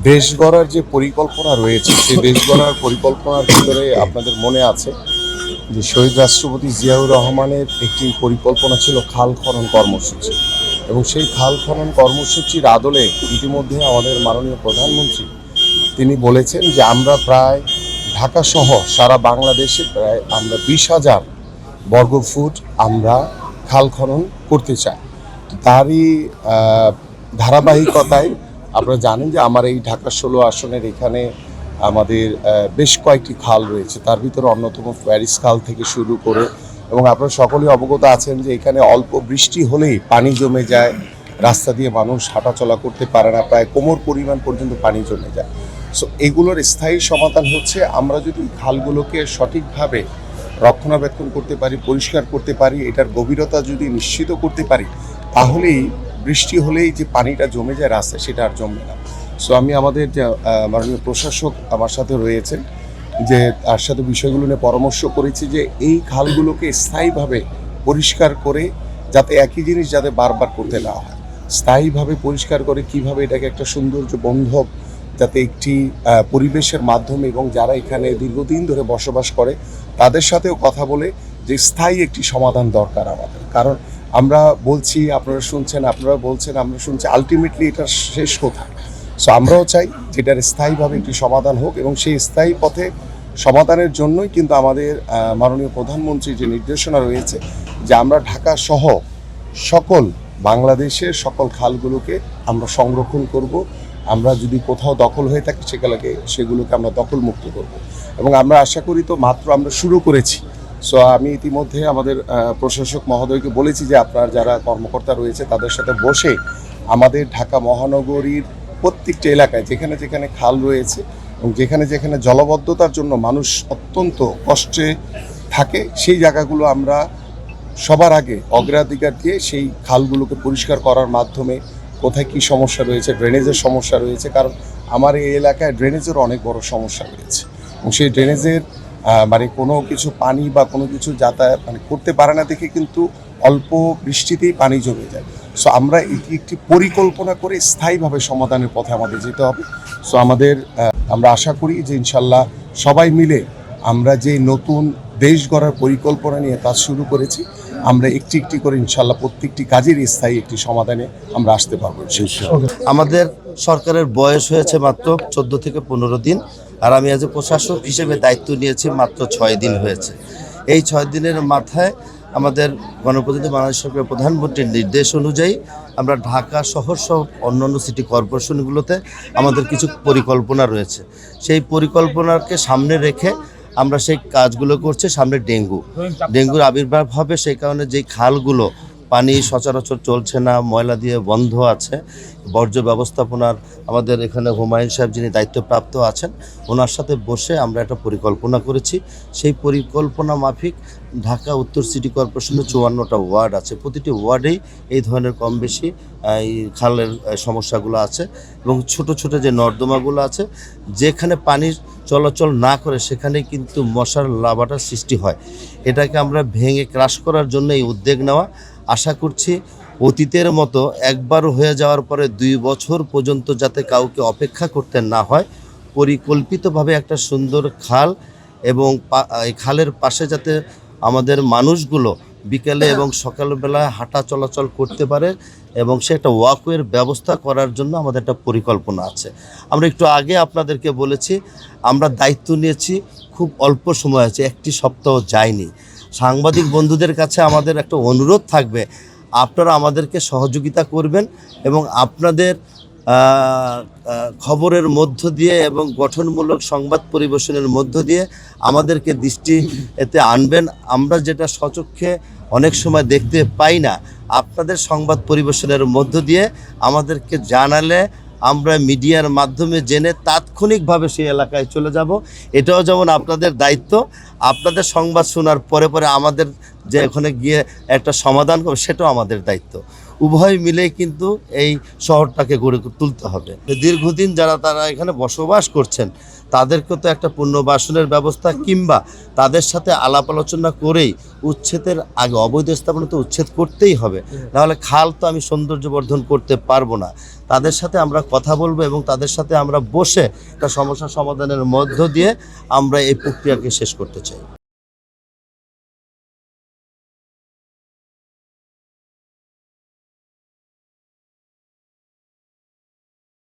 দেশ গড়ার যে পরিকল্পনা রয়েছে সেই দেশ গড়ার পরিকল্পনার ভিতরে আপনাদের মনে আছে যে শহীদ রাষ্ট্রপতি জিয়াউর রহমানের একটি পরিকল্পনা ছিল খাল খনন কর্মসূচি, এবং সেই খাল খনন কর্মসূচির আদলে ইতিমধ্যে আমাদের মাননীয় প্রধানমন্ত্রী তিনি বলেছেন যে আমরা প্রায় ঢাকা সহ সারা বাংলাদেশে প্রায় আমরা 20,000 বর্গফুট আমরা খাল খনন করতে চাই। তারই ধারাবাহিকতায় আপনারা জানেন যে আমার এই ঢাকা 16 আসনের এখানে আমাদের বেশ কয়েকটি খাল রয়েছে, তার ভিতরে অন্যতম প্যারিস খাল থেকে শুরু করে, এবং আপনারা সকলেই অবগত আছেন যে এখানে অল্প বৃষ্টি হলেই পানি জমে যায়, রাস্তা দিয়ে মানুষ হাঁটাচলা করতে পারে না, প্রায় কোমর পরিমাণ পর্যন্ত পানি জমে যায়। সো এগুলোর স্থায়ী সমাধান হচ্ছে আমরা যদি খালগুলোকে সঠিকভাবে রক্ষণাবেক্ষণ করতে পারি, পরিষ্কার করতে পারি, এটার গভীরতা যদি নিশ্চিত করতে পারি, তাহলেই বৃষ্টি হলেই যে পানিটা জমে যায় রাস্তায় সেটা আর জমবে না। সো আমি আমাদের যে মাননীয় প্রশাসক আমার সাথে রয়েছেন, যে তার সাথে বিষয়গুলো নিয়ে পরামর্শ করেছি যে এই খালগুলোকে স্থায়ীভাবে পরিষ্কার করে, যাতে একই জিনিস যাতে বারবার করতে না হয়, স্থায়ীভাবে পরিষ্কার করে কিভাবে এটাকে একটা সৌন্দর্য বন্ধক, যাতে একটি পরিবেশের মাধ্যমে, এবং যারা এখানে দীর্ঘদিন ধরে বসবাস করে তাদের সাথেও কথা বলে যে স্থায়ী একটি সমাধান দরকার আমাদের। কারণ আমরা বলছি, আপনারা শুনছেন, আপনারা বলছেন, আমরা শুনছি, আলটিমেটলি এটা শেষ কোথায়? সো আমরাও চাই যে এটার স্থায়ীভাবে একটি সমাধান হোক, এবং সেই স্থায়ী পথে সমাধানের জন্যই কিন্তু আমাদের মাননীয় প্রধানমন্ত্রীর যে নির্দেশনা রয়েছে যে আমরা ঢাকা সহ সকল বাংলাদেশের সকল খালগুলোকে আমরা সংরক্ষণ করব। আমরা যদি কোথাও দখল হয়ে থাকি সেগুলোকে আমরা দখল মুক্ত করব, এবং আমরা আশা করি তো মাত্র আমরা শুরু করেছি। সো আমি ইতিমধ্যে আমাদের প্রশাসক মহোদয়কে বলেছি যে আপনার যারা কর্মকর্তা রয়েছে তাদের সাথে বসে আমাদের ঢাকা মহানগরীর প্রত্যেকটা এলাকায় যেখানে যেখানে খাল রয়েছে এবং যেখানে যেখানে জলবদ্ধতার জন্য মানুষ অত্যন্ত কষ্টে থাকে, সেই জায়গাগুলো আমরা সবার আগে অগ্রাধিকার দিয়ে সেই খালগুলোকে পরিষ্কার করার মাধ্যমে কোথায় কী সমস্যা রয়েছে, ড্রেনেজের সমস্যা রয়েছে, কারণ আমার এই এলাকায় ড্রেনেজের অনেক বড় সমস্যা রয়েছে, এবং সেই ড্রেনেজের মানে কোনো কিছু পানি বা কোনো কিছু যাতায়াত করতে পারে না দেখে কিন্তু অল্প বৃষ্টিতেই পানি জমে যায়। সো আমরা এটি একটি পরিকল্পনা করে স্থায়ীভাবে সমাধানের পথে আমাদের যেতে হবে। সো আমরা আশা করি যে ইনশাল্লাহ সবাই মিলে আমরা যে নতুন দেশ গড়ার পরিকল্পনা নিয়ে কাজ শুরু করেছি, আমরা একটি একটি করে ইনশাল্লাহ প্রত্যেকটি কাজের স্থায়ী একটি সমাধানে আমরা আসতে পারবো। আমাদের সরকারের বয়স হয়েছে মাত্র 14 থেকে 15 দিন, আর আমি আজ প্রশাসক হিসেবে দায়িত্ব নিয়েছি মাত্র 6 দিন হয়েছে। এই 6 দিনের মাথায় আমাদের গণপ্রজাতন্ত্রী বাংলাদেশ সরকারের প্রধানমন্ত্রীর নির্দেশ অনুযায়ী আমরা ঢাকা শহর সহ অন্যান্য সিটি কর্পোরেশনগুলোতে আমাদের কিছু পরিকল্পনা রয়েছে। সেই পরিকল্পনাকে সামনে রেখে আমরা সেই কাজগুলো করছি। সামনে ডেঙ্গুর আবির্ভাব হবে, সেই কারণে যেই খালগুলো পানি সচরাচর চলছে না, ময়লা দিয়ে বন্ধ আছে, বর্জ্য ব্যবস্থাপনার আমাদের এখানে হুমায়ুন সাহেব যিনি দায়িত্বপ্রাপ্ত আছেন, ওনার সাথে বসে আমরা একটা পরিকল্পনা করেছি। সেই পরিকল্পনা মাফিক ঢাকা উত্তর সিটি কর্পোরেশনের 54টা ওয়ার্ড আছে, প্রতিটি ওয়ার্ডেই এই ধরনের কম বেশি এই খালের সমস্যাগুলো আছে, এবং ছোট ছোট যে নর্দমাগুলো আছে যেখানে পানির চলাচল না করে সেখানে কিন্তু মশার লার্ভাটার সৃষ্টি হয়। এটাকে আমরা ভেঙে ক্রাশ করার জন্য এই উদ্যোগ নেওয়া। আশা করছি অতীতের মতো একবার হয়ে যাওয়ার পরে 2 বছর পর্যন্ত যাতে কাউকে অপেক্ষা করতে না হয়, পরিকল্পিতভাবে একটা সুন্দর খাল, এবং এই খালের পাশে যাতে আমাদের মানুষগুলো বিকেলে এবং সকালবেলায় হাঁটা চলাচল করতে পারে, এবং সে একটা ওয়াকওয়ের ব্যবস্থা করার জন্য আমাদের একটা পরিকল্পনা আছে। আমরা একটু আগে আপনাদেরকে বলেছি আমরা দায়িত্ব নিয়েছি, খুব অল্প সময় আছে, 1টি সপ্তাহ যায়নি। সাংবাদিক বন্ধুদের কাছে আমাদের একটা অনুরোধ থাকবে, আপনারা আমাদেরকে সহযোগিতা করবেন এবং আপনাদের খবরের মধ্য দিয়ে এবং গঠনমূলক সংবাদ পরিবেশনের মধ্য দিয়ে আমাদেরকে দৃষ্টি এতে আনবেন। আমরা যেটা সচক্ষে অনেক সময় দেখতে পাই না, আপনাদের সংবাদ পরিবেশনের মধ্য দিয়ে আমাদেরকে জানালে আমরা মিডিয়ার মাধ্যমে জেনে তাৎক্ষণিকভাবে সেই এলাকায় চলে যাব। এটাও যেমন আপনাদের দায়িত্ব, আপনাদের সংবাদ শোনার পরে পরে আমাদের যে ওখানে গিয়ে একটা সমাধান করবে সেটাও আমাদের দায়িত্ব। উভয় মিলেই কিন্তু এই শহরটাকে গড়ে তুলতে হবে। দীর্ঘদিন যারা তারা এখানে বসবাস করছেন তাদেরকে তো একটা পুনর্বাসনের ব্যবস্থা কিংবা তাদের সাথে আলাপ আলোচনা করেই উচ্ছেদের আগে অবৈধ স্থাপনা তো উচ্ছেদ করতেই হবে, নাহলে খাল তো আমি সৌন্দর্য বর্ধন করতে পারবো না। তাদের সাথে আমরা কথা বলবো এবং তাদের সাথে আমরা বসে একটা সমস্যা সমাধানের মধ্য দিয়ে আমরা এই প্রক্রিয়াকে শেষ করতে চাই।